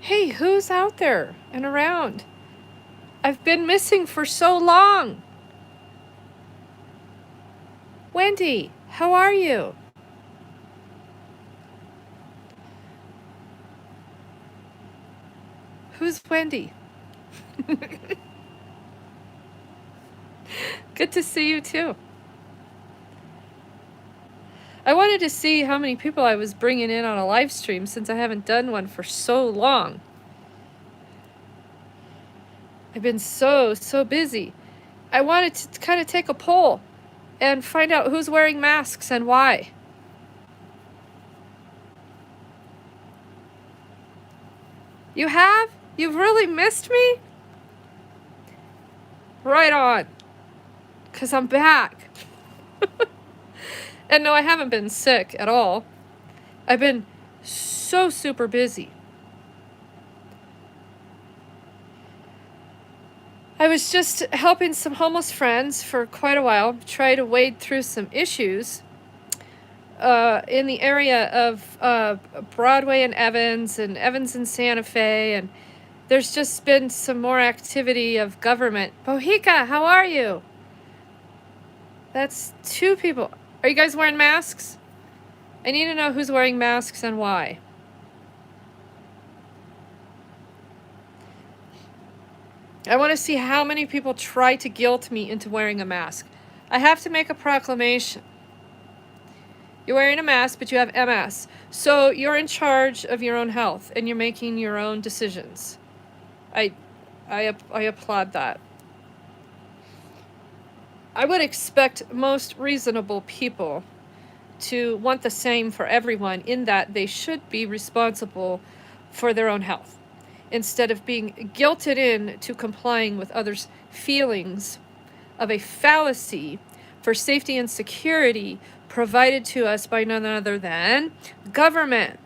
Hey, who's out there and around? I've been missing for so long. Wendy, how are you? Who's Wendy? Good to see you too. I wanted to see how many people I was bringing in on a live stream since I haven't done one for so long. I've been so busy. I wanted to kind of take a poll and find out who's wearing masks and why. You have? You've really missed me? Right on. Because I'm back. And no, I haven't been sick at all. I've been so super busy. I was just helping some homeless friends for quite a while, try to wade through some issues in the area of Broadway and Evans and Santa Fe, and there's just been some more activity of government. Bohica, how are you? That's two people. Are you guys wearing masks? I need to know who's wearing masks and why. I want to see how many people try to guilt me into wearing a mask. I have to make a proclamation. You're wearing a mask, but you have MS. So you're in charge of your own health and you're making your own decisions. I applaud that. I would expect most reasonable people to want the same for everyone, in that they should be responsible for their own health instead of being guilted into complying with others' feelings of a fallacy for safety and security provided to us by none other than government,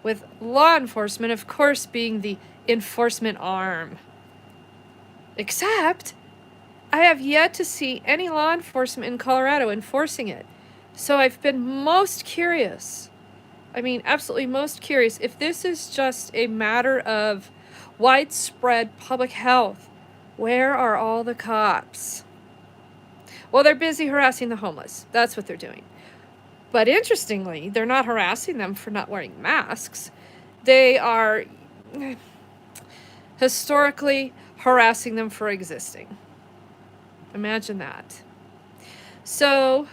with law enforcement, of course, being the enforcement arm. Except, I have yet to see any law enforcement in Colorado enforcing it. So I've been most curious, absolutely most curious, if this is just a matter of widespread public health. Where are all the cops? Well, they're busy harassing the homeless. That's what they're doing. But interestingly, they're not harassing them for not wearing masks. They are historically harassing them for existing. Imagine that. So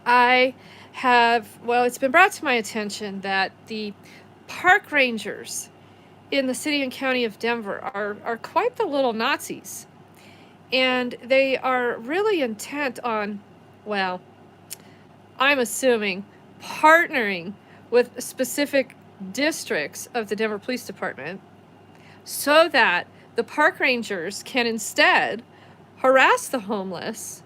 it's been brought to my attention that the park rangers in the city and county of Denver are quite the little Nazis. And they are really intent on, I'm assuming, partnering with specific districts of the Denver Police Department so that the park rangers can instead harass the homeless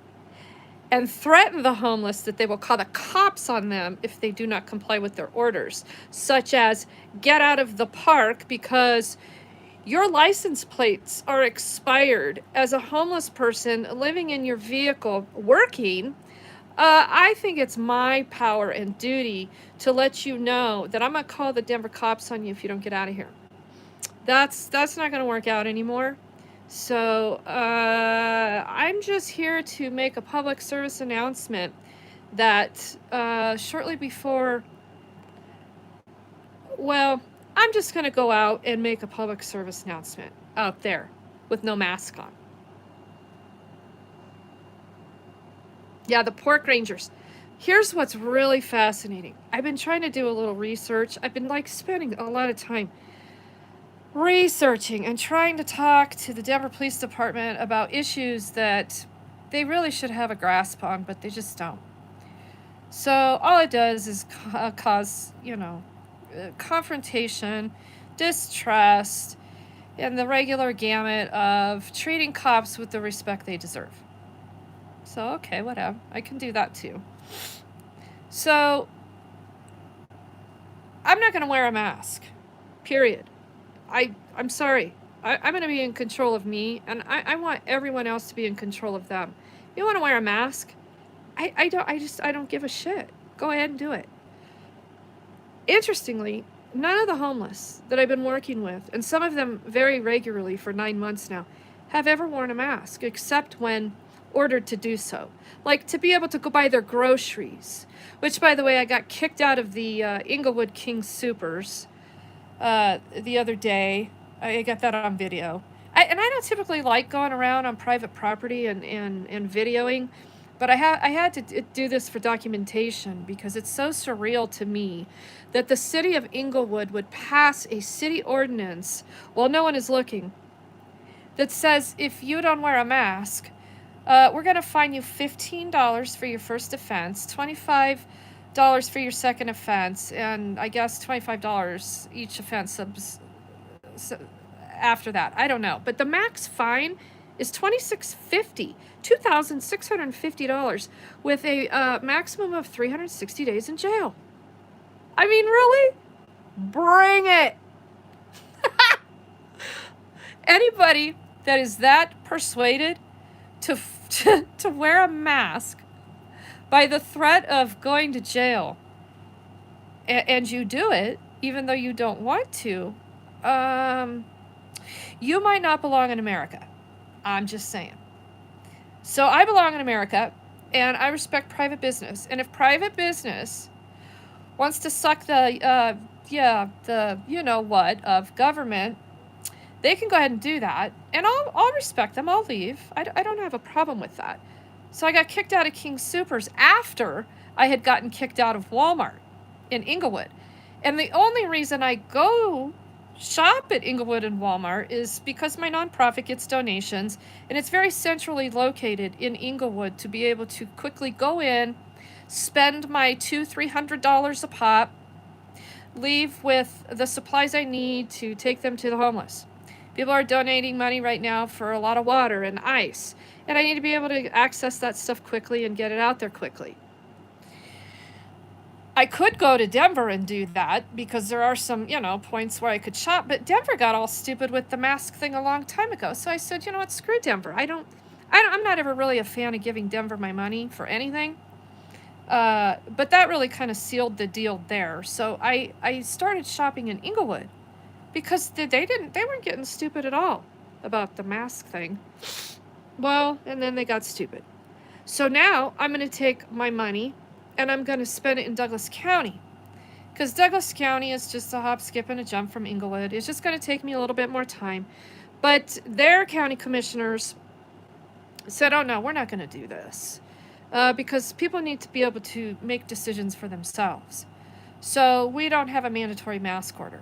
and threaten the homeless that they will call the cops on them if they do not comply with their orders, such as get out of the park because your license plates are expired. As a homeless person living in your vehicle working, I think it's my power and duty to let you know that I'm going to call the Denver cops on you if you don't get out of here. That's not going to work out anymore. So I'm just here to make a public service announcement that shortly before, I'm just going to go out and make a public service announcement out there with no mask on. Yeah, the park rangers. Here's what's really fascinating. I've been trying to do a little research. I've been spending a lot of time researching and trying to talk to the Denver Police Department about issues that they really should have a grasp on, but they just don't. So all it does is cause, confrontation, distrust, and the regular gamut of treating cops with the respect they deserve. So, okay, whatever. I can do that too. So, I'm not going to wear a mask. Period. I'm sorry. I'm going to be in control of me, and I want everyone else to be in control of them. You want to wear a mask? I don't give a shit. Go ahead and do it. Interestingly, none of the homeless that I've been working with, and some of them very regularly for 9 months now, have ever worn a mask except when ordered to do so. Like to be able to go buy their groceries, which, by the way, I got kicked out of the Inglewood King Supers the other day. I got that on video. And I don't typically like going around on private property and videoing, but I had to do this for documentation because it's so surreal to me that the city of Inglewood would pass a city ordinance while no one is looking that says if you don't wear a mask, we're going to fine you $15 for your first offense, $25 for your second offense, and I guess $25 each offense after that. I don't know. But the max fine is $2,650 with a maximum of 360 days in jail. I mean, really? Bring it. Anybody that is that persuaded to wear a mask by the threat of going to jail, and you do it even though you don't want to, you might not belong in America. I'm just saying. So I belong in America, and I respect private business. And if private business wants to suck the you know what of government, they can go ahead and do that, and I'll respect them. I'll leave. I don't have a problem with that. So I got kicked out of King Supers after I had gotten kicked out of Walmart in Inglewood. And the only reason I go shop at Inglewood and Walmart is because my nonprofit gets donations, and it's very centrally located in Inglewood to be able to quickly go in, spend my $200-300 a pop, leave with the supplies I need to take them to the homeless. People are donating money right now for a lot of water and ice, and I need to be able to access that stuff quickly and get it out there quickly. I could go to Denver and do that because there are some, points where I could shop, but Denver got all stupid with the mask thing a long time ago. So I said, you know what, screw Denver. I'm not ever really a fan of giving Denver my money for anything. But that really kind of sealed the deal there. So I started shopping in Inglewood because they weren't getting stupid at all about the mask thing. Well, and then they got stupid. So now I'm going to take my money and I'm going to spend it in Douglas County, because Douglas County is just a hop, skip, and a jump from Inglewood. It's just going to take me a little bit more time. But their county commissioners said, oh no, we're not going to do this. Because people need to be able to make decisions for themselves. So we don't have a mandatory mask order.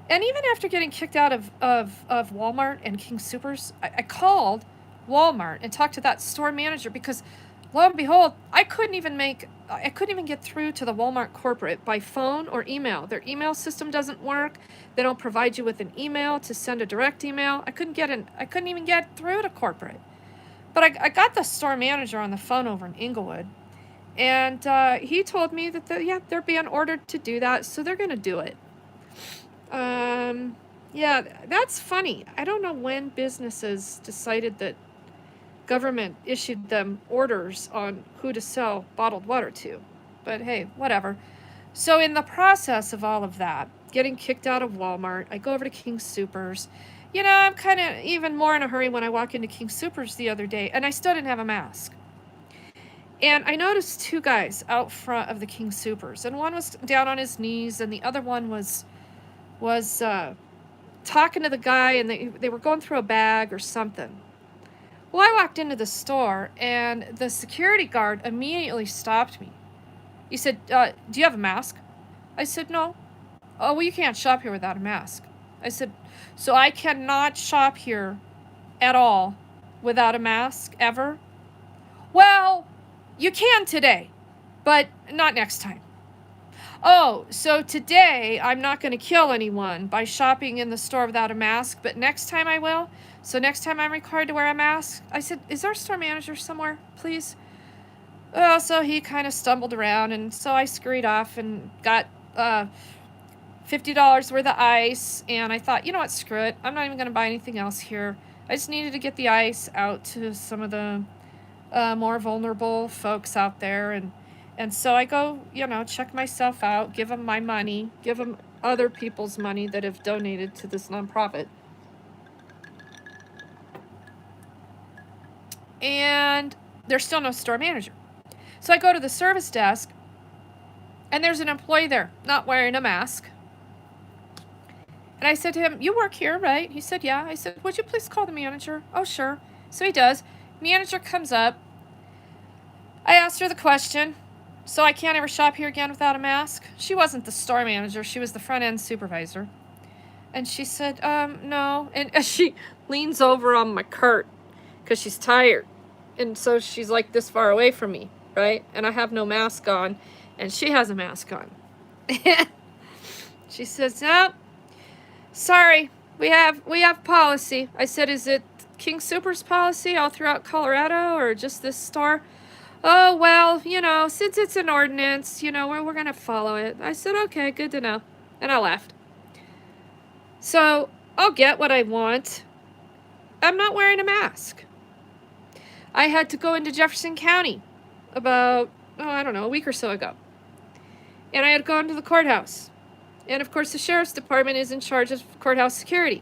And even after getting kicked out of Walmart and King Supers, I called Walmart and talked to that store manager because, lo and behold, I couldn't even get through to the Walmart corporate by phone or email. Their email system doesn't work. They don't provide you with an email to send a direct email. I couldn't even get through to corporate. But I got the store manager on the phone over in Inglewood, and he told me that they're being ordered to do that, so they're going to do it. Yeah, that's funny. I don't know when businesses decided that government issued them orders on who to sell bottled water to. But hey, whatever. So in the process of all of that, getting kicked out of Walmart, I go over to King Supers. I'm kind of even more in a hurry when I walk into King Supers the other day, and I still didn't have a mask. And I noticed two guys out front of the King Supers, and one was down on his knees, and the other one was talking to the guy, and they were going through a bag or something. Well, I walked into the store, and the security guard immediately stopped me. He said, do you have a mask? I said, no. Oh, well, you can't shop here without a mask. I said, so I cannot shop here at all without a mask, ever? Well, you can today, but not next time. Oh, so today I'm not going to kill anyone by shopping in the store without a mask, but next time I will? So next time I'm required to wear a mask? I said, is our store manager somewhere, please? Oh, so he kind of stumbled around, and so I scurried off and got $50 worth of ice, and I thought, you know what, screw it. I'm not even going to buy anything else here. I just needed to get the ice out to some of the more vulnerable folks out there, and And so I go, check myself out, give them my money, give them other people's money that have donated to this nonprofit. And there's still no store manager. So I go to the service desk, and there's an employee there not wearing a mask. And I said to him, "You work here, right?" He said, "Yeah." I said, "Would you please call the manager?" "Oh, sure." So he does. Manager comes up. I asked her the question, "So I can't ever shop here again without a mask?" She wasn't the store manager. She was the front-end supervisor. And she said, no. And she leans over on my cart because she's tired. And so she's like this far away from me, right? And I have no mask on, and she has a mask on. She says, "No, sorry, we have policy." I said, "Is it King Soopers policy all throughout Colorado or just this store?" "Oh, well, since it's an ordinance, we're going to follow it." I said, "Okay, good to know." And I left. So I'll get what I want. I'm not wearing a mask. I had to go into Jefferson County about, a week or so ago. And I had to go into the courthouse. And of course, the sheriff's department is in charge of courthouse security.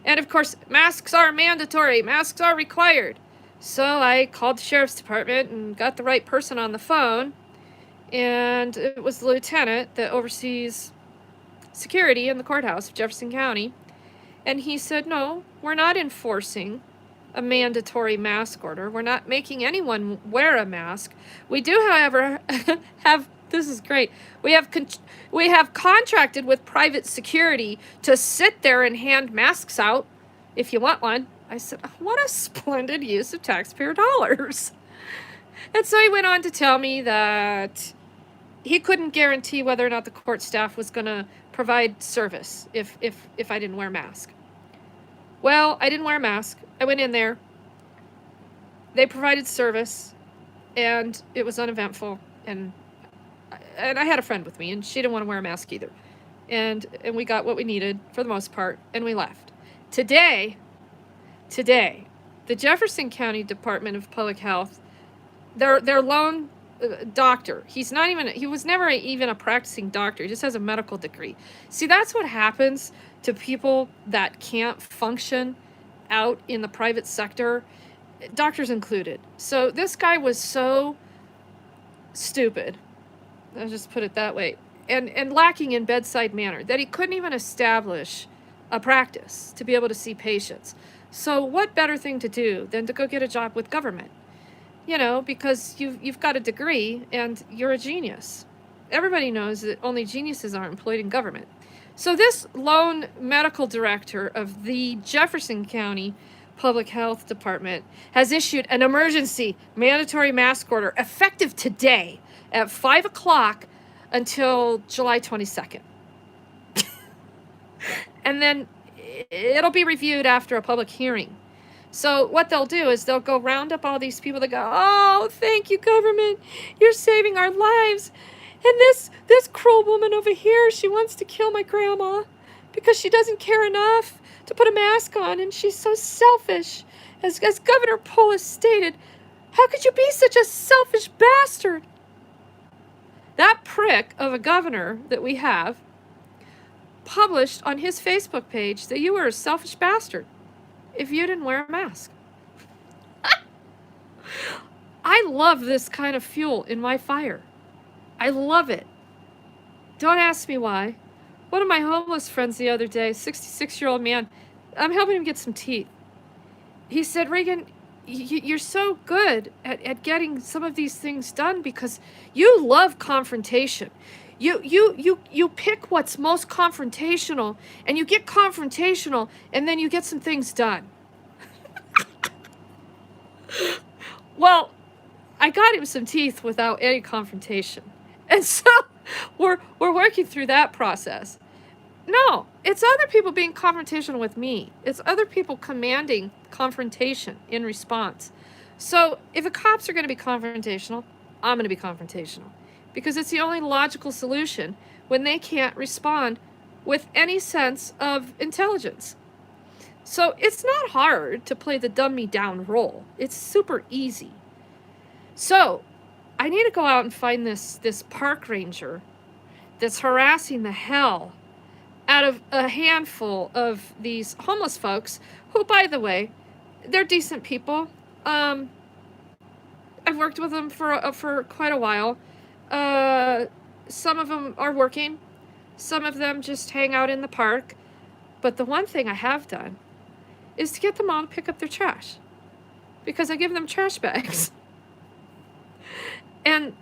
And of course, masks are mandatory. Masks are required. So I called the sheriff's department and got the right person on the phone. And it was the lieutenant that oversees security in the courthouse of Jefferson County. And he said, "No, we're not enforcing a mandatory mask order. We're not making anyone wear a mask. We do, however, have," this is great, we have contracted with private security to sit there and hand masks out if you want one." I said, what a splendid use of taxpayer dollars. And so he went on to tell me that he couldn't guarantee whether or not the court staff was going to provide service if I didn't wear a mask. Well, I didn't wear a mask. I went in there. They provided service, and it was uneventful. And I had a friend with me, and she didn't want to wear a mask either. And we got what we needed for the most part, and we left. Today, the Jefferson County Department of Public Health, their lone doctor, he was never even a practicing doctor. He just has a medical degree. See, that's what happens to people that can't function out in the private sector, doctors included. So this guy was so stupid, I'll just put it that way, and lacking in bedside manner that he couldn't even establish a practice to be able to see patients. So what better thing to do than to go get a job with government? Because you've got a degree and you're a genius. Everybody knows that only geniuses are employed in government. So this lone medical director of the Jefferson County Public Health Department has issued an emergency mandatory mask order effective today at 5 o'clock until July 22nd. And then it'll be reviewed after a public hearing. So what they'll do is they'll go round up all these people that go, "Oh, thank you, government. You're saving our lives. And this cruel woman over here, she wants to kill my grandma because she doesn't care enough to put a mask on, and she's so selfish. As Governor Polis stated, how could you be such a selfish bastard?" That prick of a governor that we have published on his Facebook page that you were a selfish bastard if you didn't wear a mask. I love this kind of fuel in my fire. I love it. Don't ask me why. One of my homeless friends the other day, 66-year-old man, I'm helping him get some teeth. He said, "Reagan, you're so good at getting some of these things done because you love confrontation. You pick what's most confrontational, and you get confrontational, and then you get some things done." Well, I got him some teeth without any confrontation. And so we're working through that process. No, it's other people being confrontational with me. It's other people commanding confrontation in response. So if the cops are going to be confrontational, I'm going to be confrontational. Because it's the only logical solution when they can't respond with any sense of intelligence. So it's not hard to play the dumb me down role. It's super easy. So I need to go out and find this park ranger that's harassing the hell out of a handful of these homeless folks who, by the way, they're decent people. I've worked with them for quite a while. Some of them are working. Some of them just hang out in the park. But the one thing I have done is to get them all to pick up their trash, because I give them trash bags. And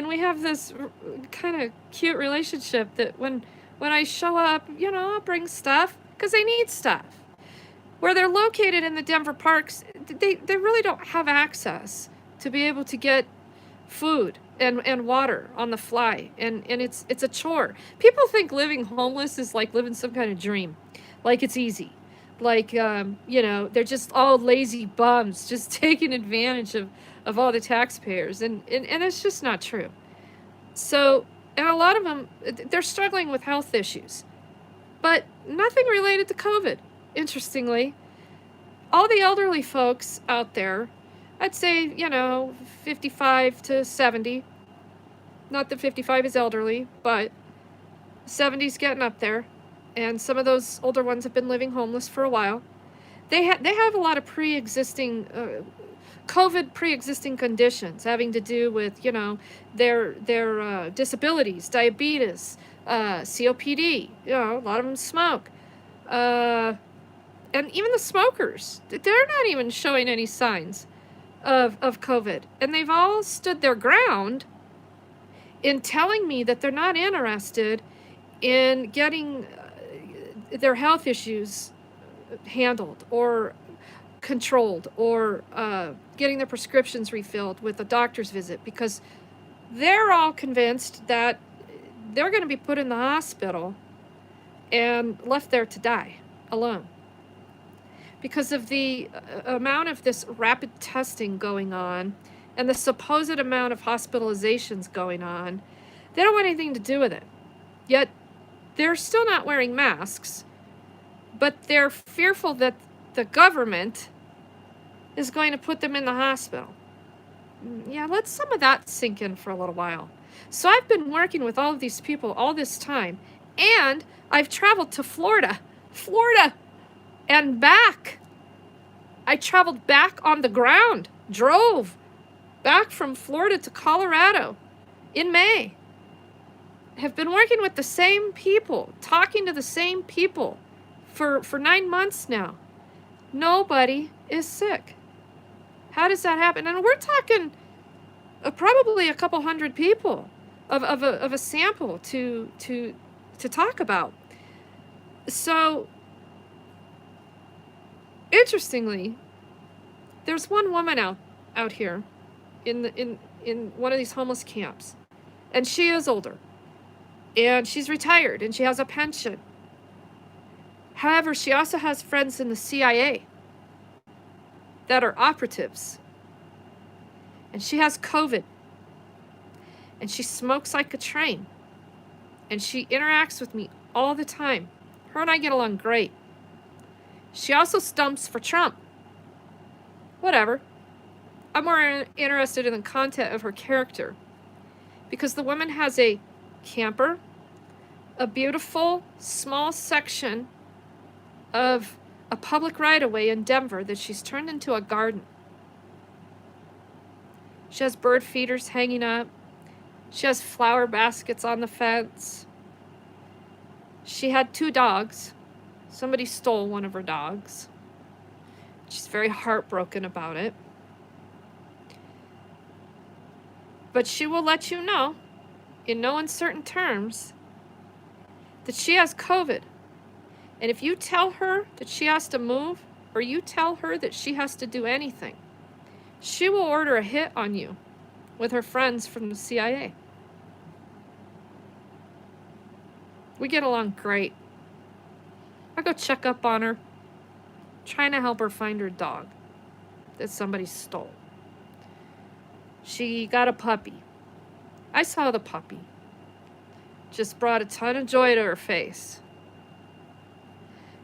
we have this kind of cute relationship that when I show up, I'll bring stuff because they need stuff. Where they're located in the Denver parks, they really don't have access to be able to get food and water on the fly. And it's a chore. People think living homeless is like living some kind of dream. Like it's easy. Like, they're just all lazy bums just taking advantage of all the taxpayers. And it's just not true. So, and a lot of them, they're struggling with health issues. But nothing related to COVID, interestingly. All the elderly folks out there, I'd say, 55 to 70. Not that 55 is elderly, but 70's getting up there. And some of those older ones have been living homeless for a while. They have a lot of pre-existing COVID pre-existing conditions having to do with, their disabilities, diabetes, COPD. A lot of them smoke. And even the smokers, they're not even showing any signs of COVID. And they've all stood their ground in telling me that they're not interested in getting their health issues handled or controlled, or getting their prescriptions refilled with a doctor's visit, because they're all convinced that they're going to be put in the hospital and left there to die alone because of the amount of this rapid testing going on and the supposed amount of hospitalizations going on. They don't want anything to do with it. Yet they're still not wearing masks, but they're fearful that the government is going to put them in the hospital. Yeah, let some of that sink in for a little while. So I've been working with all of these people all this time, and I've traveled to Florida, and back. I traveled back on the ground, drove back from Florida to Colorado in May. Have been working with the same people, talking to the same people for 9 months now. Nobody is sick. How does that happen? And we're talking probably a couple hundred people of a sample to talk about. So, interestingly, there's one woman out here in one of these homeless camps, and she is older, and she's retired, and she has a pension. However, she also has friends in the CIA that are operatives. And she has COVID. And she smokes like a train. And she interacts with me all the time. Her and I get along great. She also stumps for Trump. Whatever. I'm more interested in the content of her character. Because the woman has a camper, a beautiful small section of a public right-of-way in Denver that she's turned into a garden. She has bird feeders hanging up. She has flower baskets on the fence. She had 2 dogs. Somebody stole one of her dogs. She's very heartbroken about it. But she will let you know, in no uncertain terms, that she has COVID. And if you tell her that she has to move, or you tell her that she has to do anything, she will order a hit on you with her friends from the CIA. We get along great. I go check up on her, trying to help her find her dog that somebody stole. She got a puppy. I saw the puppy. Just brought a ton of joy to her face.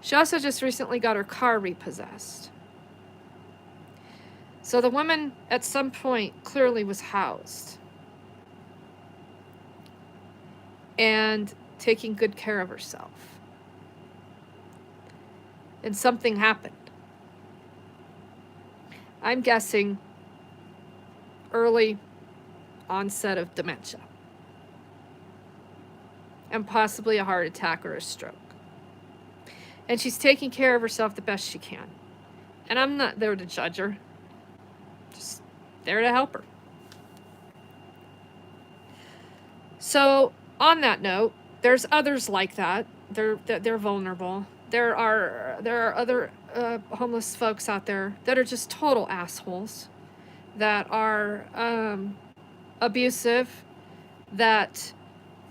She also just recently got her car repossessed. So the woman at some point clearly was housed. and taking good care of herself. And something happened. I'm guessing early onset of dementia. And possibly a heart attack or a stroke. And she's taking care of herself the best she can. And I'm not there to judge her. Just there to help her. So, on that note, there's others like that. They're vulnerable. There are other homeless folks out there that are just total assholes, that are abusive, that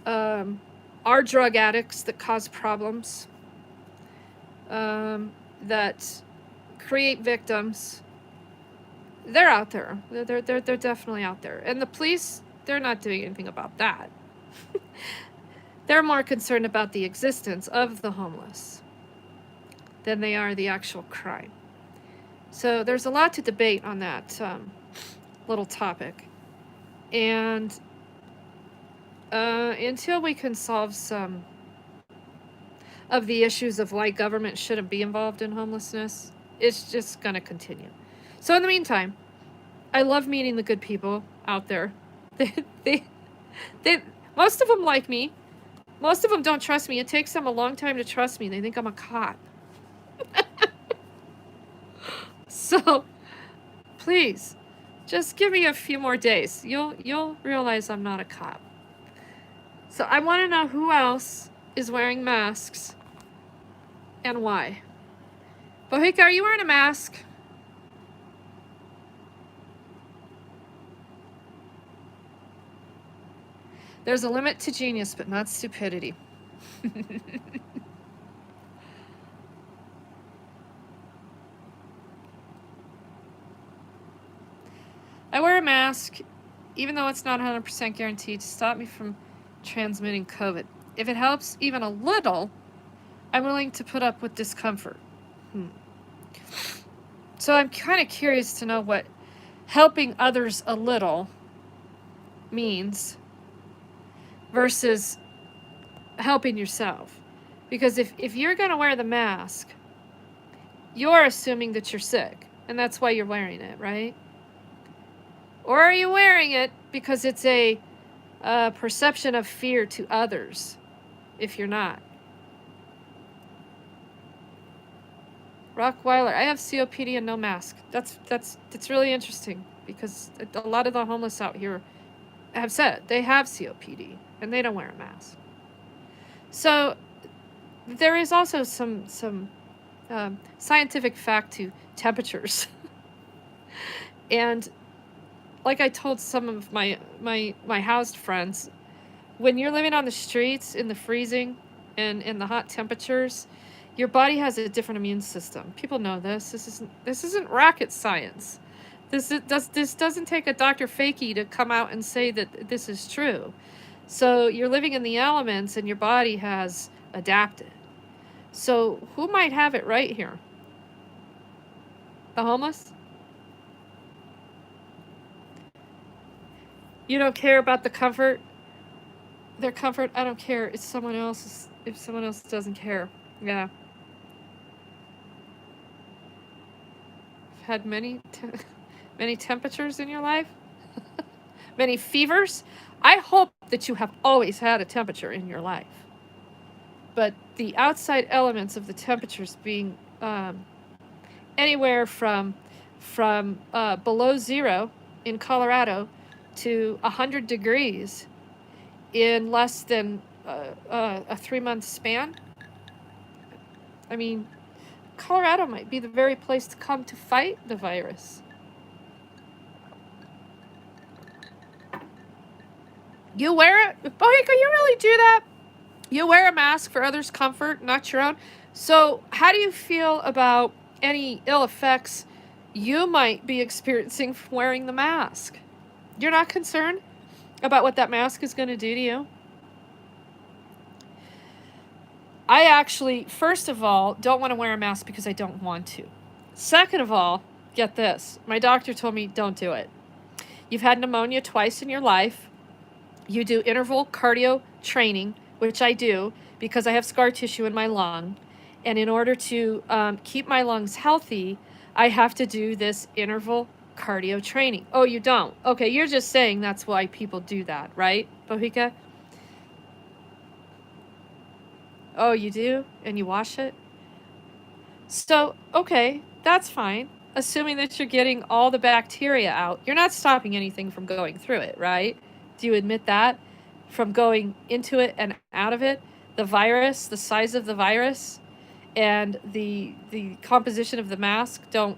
are drug addicts that cause problems, that create victims. They're out there. They're definitely out there. And the police, they're not doing anything about that. They're more concerned about the existence of the homeless than they are the actual crime. So there's a lot to debate on that little topic. And until we can solve some of the issues of why government shouldn't be involved in homelessness, it's just going to continue. So in the meantime, I love meeting the good people out there. They most of them like me. Most of them don't trust me. It takes them a long time to trust me. They think I'm a cop. So, please, just give me a few more days. You'll realize I'm not a cop. So I want to know who else is wearing masks and why. Bohika, are you wearing a mask? There's a limit to genius, but not stupidity. I wear a mask, even though it's not 100% guaranteed, to stop me from transmitting COVID. If it helps even a little, I'm willing to put up with discomfort. So I'm kind of curious to know what helping others a little means versus helping yourself. Because if you're going to wear the mask, you're assuming that you're sick, and that's why you're wearing it, right? Or are you wearing it because it's a perception of fear to others if you're not? Rockweiler, I have COPD and no mask. That's really interesting, because a lot of the homeless out here have said they have COPD and they don't wear a mask. So there is also some scientific fact to temperatures. And like I told some of my housed friends, when you're living on the streets in the freezing and in the hot temperatures, your body has a different immune system. People know this. This isn't rocket science. This doesn't take a Dr. Fakey to come out and say that this is true. So you're living in the elements and your body has adapted. So who might have it right here? The homeless? You don't care about the comfort? Their comfort? I don't care. It's someone else's. If someone else doesn't care. Yeah. You've had many temperatures in your life? Many fevers? I hope that you have always had a temperature in your life. But the outside elements of the temperatures being anywhere from below zero in Colorado to 100 degrees in less than a 3-month span. I mean, Colorado might be the very place to come to fight the virus. You wear it? Bohika, you really do that? You wear a mask for others' comfort, not your own. So how do you feel about any ill effects you might be experiencing from wearing the mask? You're not concerned about what that mask is going to do to you? I actually, first of all, don't want to wear a mask because I don't want to. Second of all, get this. My doctor told me don't do it. You've had pneumonia twice in your life. You do interval cardio training, which I do because I have scar tissue in my lung. And in order to keep my lungs healthy, I have to do this interval cardio training. Oh, you don't? Okay, you're just saying that's why people do that, right, Bohika? Oh, you do? And you wash it? So, okay, that's fine. Assuming that you're getting all the bacteria out, you're not stopping anything from going through it, right? Do you admit that? From going into it and out of it, the virus, the size of the virus, and the composition of the mask don't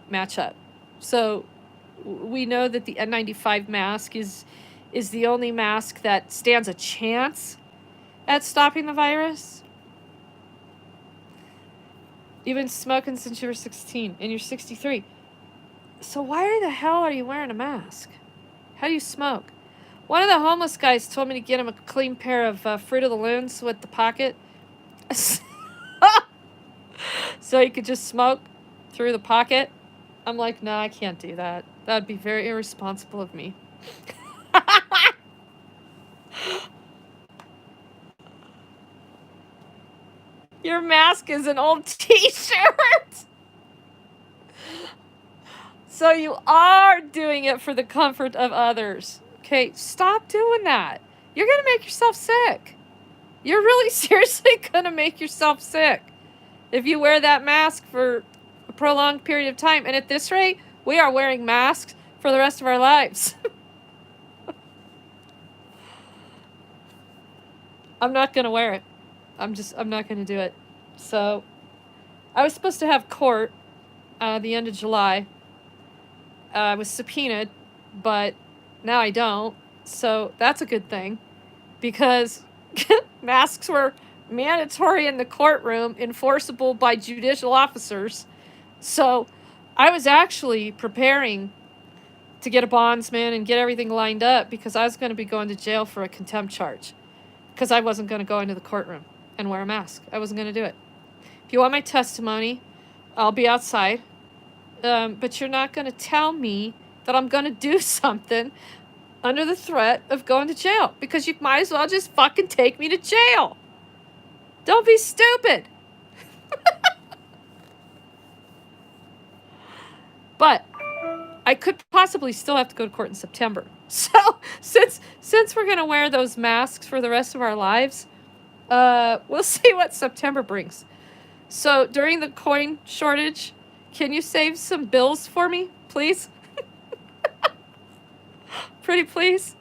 match up. So we know that the N95 mask is the only mask that stands a chance at stopping the virus. You've been smoking since you were 16 and you're 63. So why the hell are you wearing a mask? How do you smoke? One of the homeless guys told me to get him a clean pair of Fruit of the Loons with the pocket. So he could just smoke through the pocket. I'm like, no, I can't do that. That would be very irresponsible of me. Your mask is an old t-shirt. So you are doing it for the comfort of others. Okay, stop doing that. You're going to make yourself sick. You're really seriously going to make yourself sick if you wear that mask for a prolonged period of time. And at this rate, we are wearing masks for the rest of our lives. I'm not going to wear it. I'm not going to do it. So I was supposed to have court the end of July. I was subpoenaed, but now I don't. So that's a good thing because masks were mandatory in the courtroom, enforceable by judicial officers. So I was actually preparing to get a bondsman and get everything lined up because I was going to be going to jail for a contempt charge because I wasn't going to go into the courtroom and wear a mask. I wasn't going to do it. If you want my testimony, I'll be outside. But you're not going to tell me that I'm going to do something under the threat of going to jail because you might as well just fucking take me to jail. Don't be stupid. But I could possibly still have to go to court in September. So since we're going to wear those masks for the rest of our lives, we'll see what September brings. So during the coin shortage, can you save some bills for me, please? Pretty please?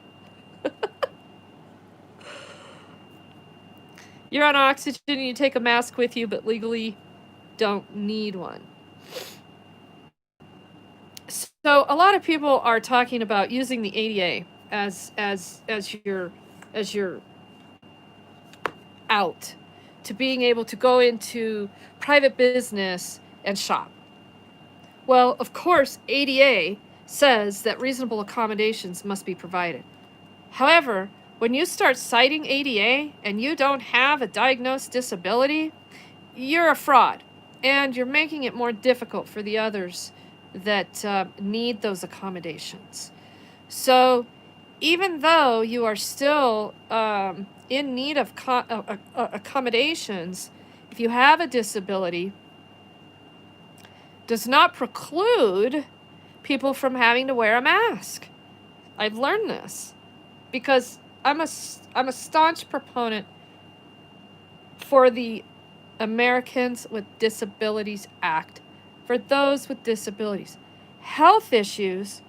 You're on oxygen and you take a mask with you, but legally don't need one. So a lot of people are talking about using the ADA as your out to being able to go into private business and shop. Well, of course, ADA says that reasonable accommodations must be provided. However, when you start citing ADA and you don't have a diagnosed disability, you're a fraud, and you're making it more difficult for the others that need those accommodations. So even though you are still in need of accommodations, if you have a disability, does not preclude people from having to wear a mask. I've learned this because I'm a staunch proponent for the Americans with Disabilities Act, for those with disabilities. Health issues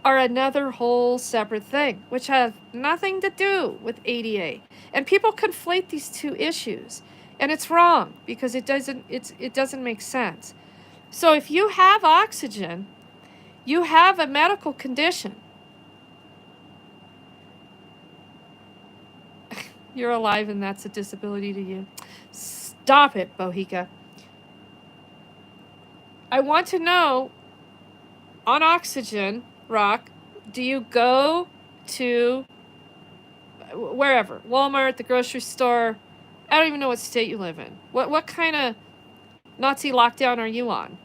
are another whole separate thing, which have nothing to do with ADA. And people conflate these two issues, and it's wrong because it doesn't make sense. So if you have oxygen, you have a medical condition. You're alive and that's a disability to you. Stop it, Bohika. I want to know, on oxygen, Rock, do you go to wherever, Walmart, the grocery store? I don't even know what state you live in. What kind of Nazi lockdown are you on?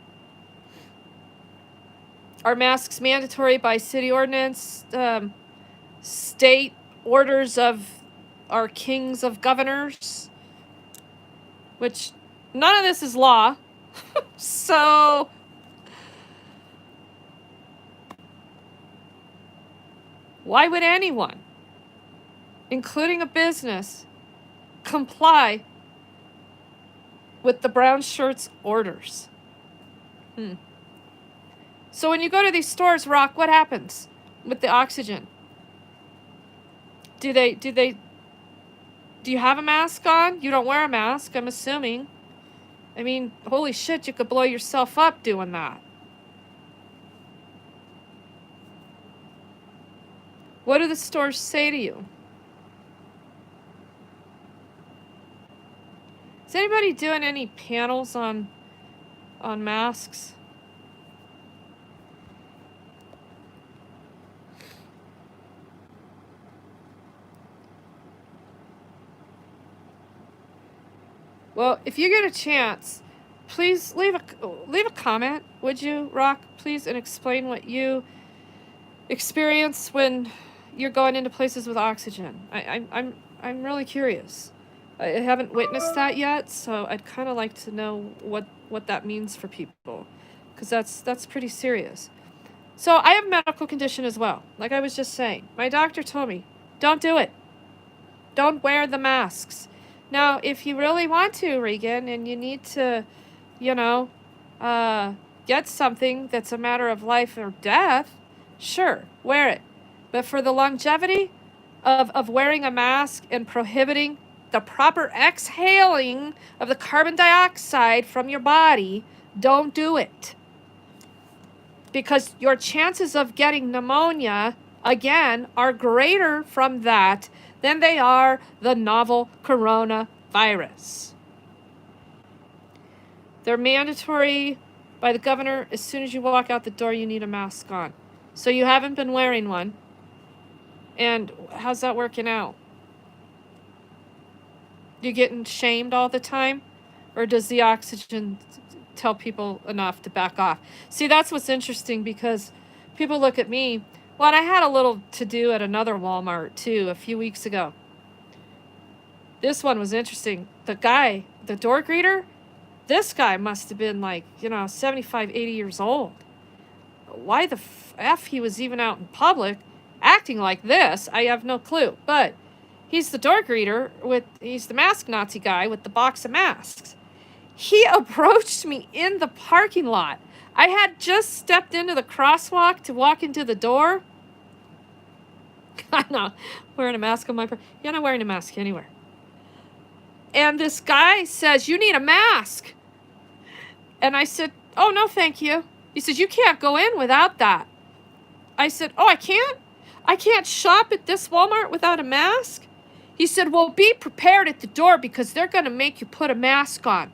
Are masks mandatory by city ordinance, state orders of our kings of governors, which none of this is law. So why would anyone, including a business, comply with the brown shirt's orders? So when you go to these stores, Rock, what happens with the oxygen? Do you have a mask on? You don't wear a mask, I'm assuming. I mean, holy shit, you could blow yourself up doing that. What do the stores say to you? Is anybody doing any panels on masks? Well, if you get a chance, please leave a comment, would you, Rock, please, and explain what you experience when you're going into places with oxygen. I'm really curious. I haven't witnessed that yet, so I'd kind of like to know what that means for people, because that's pretty serious. So I have a medical condition as well. Like I was just saying, my doctor told me, don't do it. Don't wear the masks. Now, if you really want to, Regan, and you need to, get something that's a matter of life or death, sure, wear it. But for the longevity of wearing a mask and prohibiting the proper exhaling of the carbon dioxide from your body, don't do it. Because your chances of getting pneumonia, again, are greater from that than they are the novel coronavirus. They're mandatory by the governor. As soon as you walk out the door, you need a mask on. So you haven't been wearing one. And how's that working out? You getting shamed all the time? Or does the oxygen tell people enough to back off? See, that's what's interesting, because people look at me. Well, and I had a little to do at another Walmart too a few weeks ago. This one was interesting. The guy, the door greeter, this guy must have been like, 75, 80 years old. Why the F he was even out in public acting like this, I have no clue. But he's the door greeter, he's the mask Nazi guy with the box of masks. He approached me in the parking lot. I had just stepped into the crosswalk to walk into the door. I'm not wearing a mask on my part. You're not wearing a mask anywhere. And this guy says, you need a mask. And I said, oh, no, thank you. He says, you can't go in without that. I said, oh, I can't? I can't shop at this Walmart without a mask? He said, well, be prepared at the door because they're going to make you put a mask on.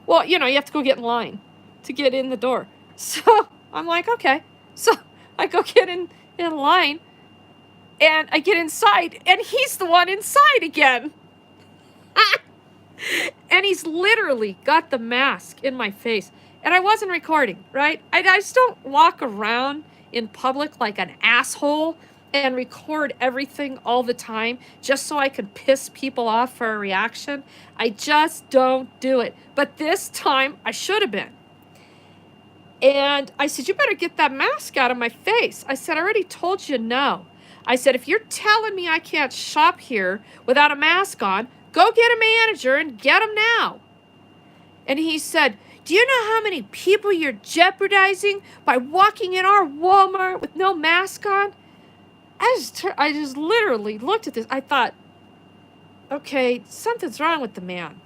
Well, you have to go get in line to get in the door. So I'm like, okay. So I go get in line and I get inside and he's the one inside again. And he's literally got the mask in my face. And I wasn't recording, right? I just don't walk around in public like an asshole and record everything all the time just so I can piss people off for a reaction. I just don't do it. But this time I should have been. And I said, you better get that mask out of my face. I said, I already told you no. I said, if you're telling me I can't shop here without a mask on, go get a manager and get him now. And he said, do you know how many people you're jeopardizing by walking in our Walmart with no mask on? I just literally looked at this. I thought, okay, something's wrong with the man.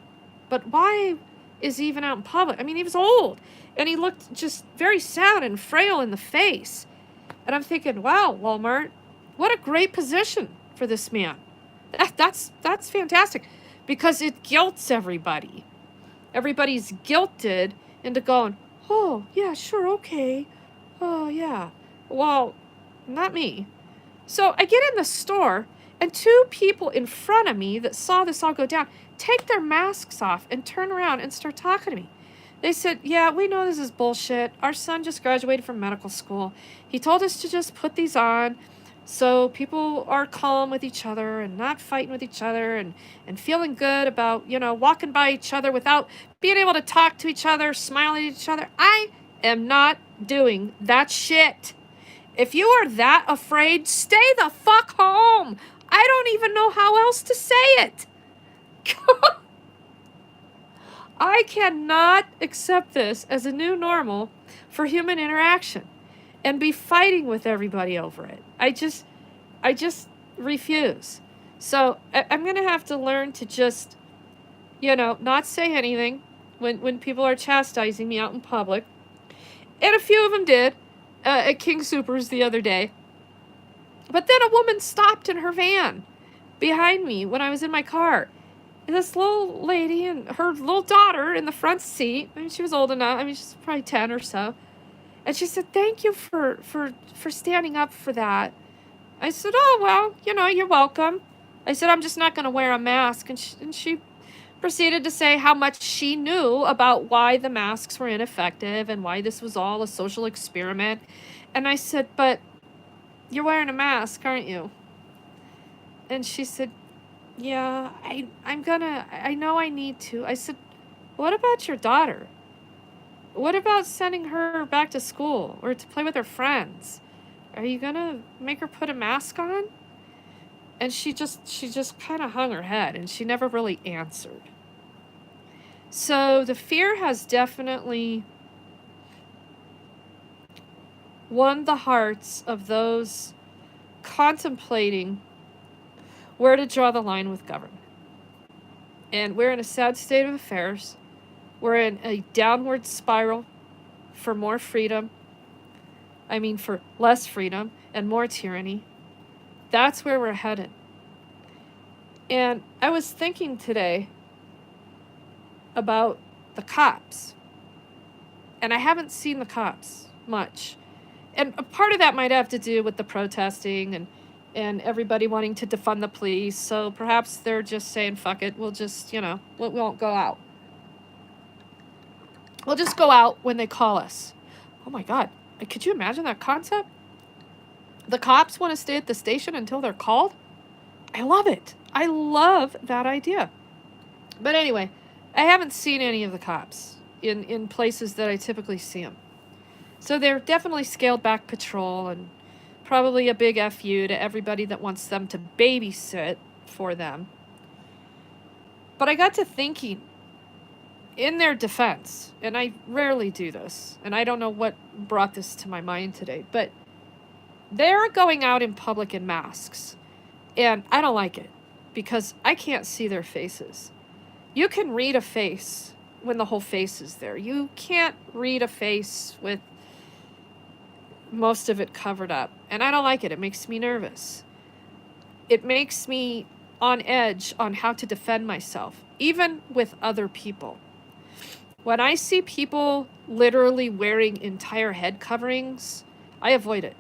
But why is he even out in public? I mean, he was old. And he looked just very sad and frail in the face. And I'm thinking, wow, Walmart, what a great position for this man. That's fantastic. Because it guilts everybody. Everybody's guilted into going, oh, yeah, sure, okay. Oh, yeah. Well, not me. So I get in the store, and two people in front of me that saw this all go down take their masks off and turn around and start talking to me. They said, yeah, we know this is bullshit. Our son just graduated from medical school. He told us to just put these on. So people are calm with each other and not fighting with each other and feeling good about, walking by each other without being able to talk to each other, smiling at each other. I am not doing that shit. If you are that afraid, stay the fuck home. I don't even know how else to say it. I cannot accept this as a new normal for human interaction and be fighting with everybody over it. I just refuse. So I'm going to have to learn to just, not say anything when people are chastising me out in public. And a few of them did at King Soopers the other day. But then a woman stopped in her van behind me when I was in my car. And this little lady and her little daughter in the front seat. I mean, she was old enough. I mean, she's probably 10 or so. And she said, "Thank you for standing up for that." I said, "Oh, well, you're welcome." I said, "I'm just not going to wear a mask." And she proceeded to say how much she knew about why the masks were ineffective and why this was all a social experiment. And I said, "But you're wearing a mask, aren't you?" And she said, "Yeah, I know I need to." I said, "What about your daughter? What about sending her back to school or to play with her friends? Are you gonna make her put a mask on?" And she just kind of hung her head and she never really answered. So the fear has definitely won the hearts of those contemplating where to draw the line with government. And we're in a sad state of affairs. We're in a downward spiral for more freedom. I mean, for less freedom and more tyranny. That's where we're headed. And I was thinking today about the cops. And I haven't seen the cops much. And a part of that might have to do with the protesting and everybody wanting to defund the police. So perhaps they're just saying, fuck it, we'll just, we won't go out. We'll just go out when they call us. Oh my God. Could you imagine that concept? The cops want to stay at the station until they're called? I love it. I love that idea. But anyway, I haven't seen any of the cops in places that I typically see them. So they're definitely scaled back patrol and probably a big FU to everybody that wants them to babysit for them. But I got to thinking, in their defense, and I rarely do this, and I don't know what brought this to my mind today, but they're going out in public in masks. And I don't like it because I can't see their faces. You can read a face when the whole face is there. You can't read a face with most of it covered up. And I don't like it. It makes me nervous. It makes me on edge on how to defend myself, even with other people. When I see people literally wearing entire head coverings, I avoid it.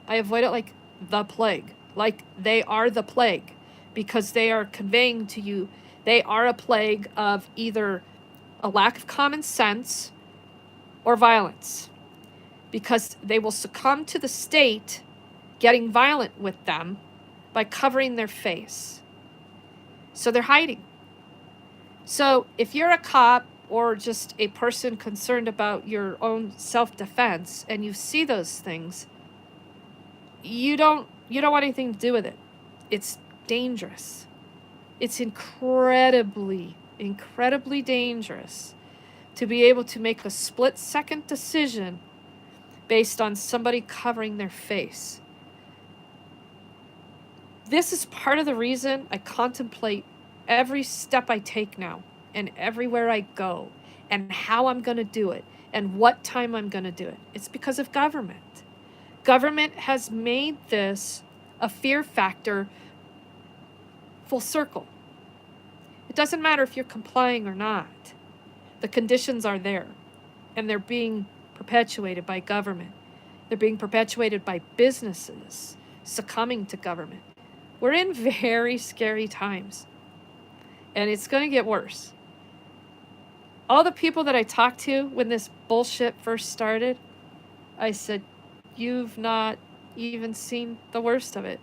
I avoid it like the plague. Like they are the plague, because they are conveying to you they are a plague of either a lack of common sense or violence, because they will succumb to the state getting violent with them by covering their face. So they're hiding. So if you're a cop or just a person concerned about your own self-defense and you see those things, you don't want anything to do with it. It's dangerous. It's incredibly, incredibly dangerous to be able to make a split-second decision based on somebody covering their face. This is part of the reason I contemplate every step I take now and everywhere I go and how I'm going to do it and what time I'm going to do it. It's because of government. Government has made this a fear factor full circle. It doesn't matter if you're complying or not. The conditions are there, and they're being perpetuated by government. They're being perpetuated by businesses succumbing to government. We're in very scary times, and it's going to get worse. All the people that I talked to when this bullshit first started, I said, you've not even seen the worst of it.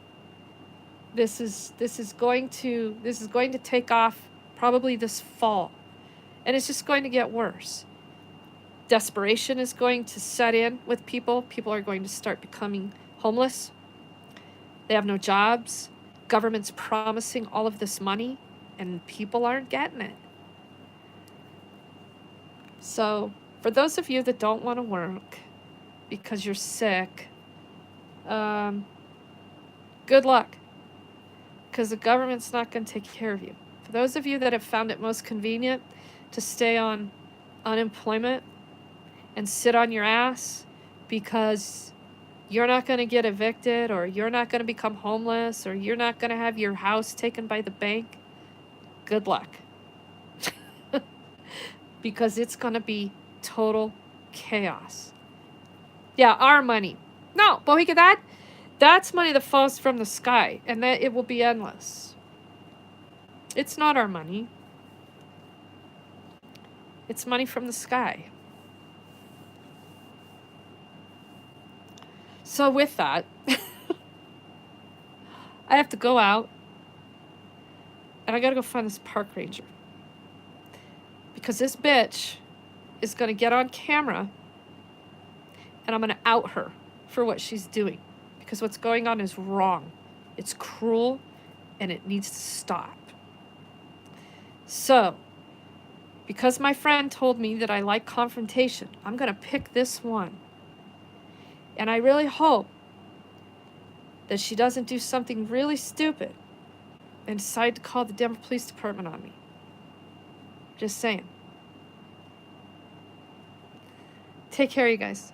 This is going to take off probably this fall, and it's just going to get worse. Desperation is going to set in with people. People are going to start becoming homeless. They have no jobs. Government's promising all of this money, and people aren't getting it. So, for those of you that don't want to work because you're sick, good luck, because the government's not going to take care of you. For those of you that have found it most convenient to stay on unemployment and sit on your ass because you're not going to get evicted, or you're not going to become homeless, or you're not going to have your house taken by the bank, good luck. Because it's going to be total chaos. Yeah, our money. No, Bohika, that's money that falls from the sky, and that it will be endless. It's not our money. It's money from the sky. So with that, I have to go out, and I gotta go find this park ranger. Because this bitch is gonna get on camera, and I'm gonna out her for what she's doing. Because what's going on is wrong. It's cruel, and it needs to stop. So, because my friend told me that I like confrontation, I'm gonna pick this one. And I really hope that she doesn't do something really stupid and decide to call the Denver Police Department on me. Just saying. Take care, you guys.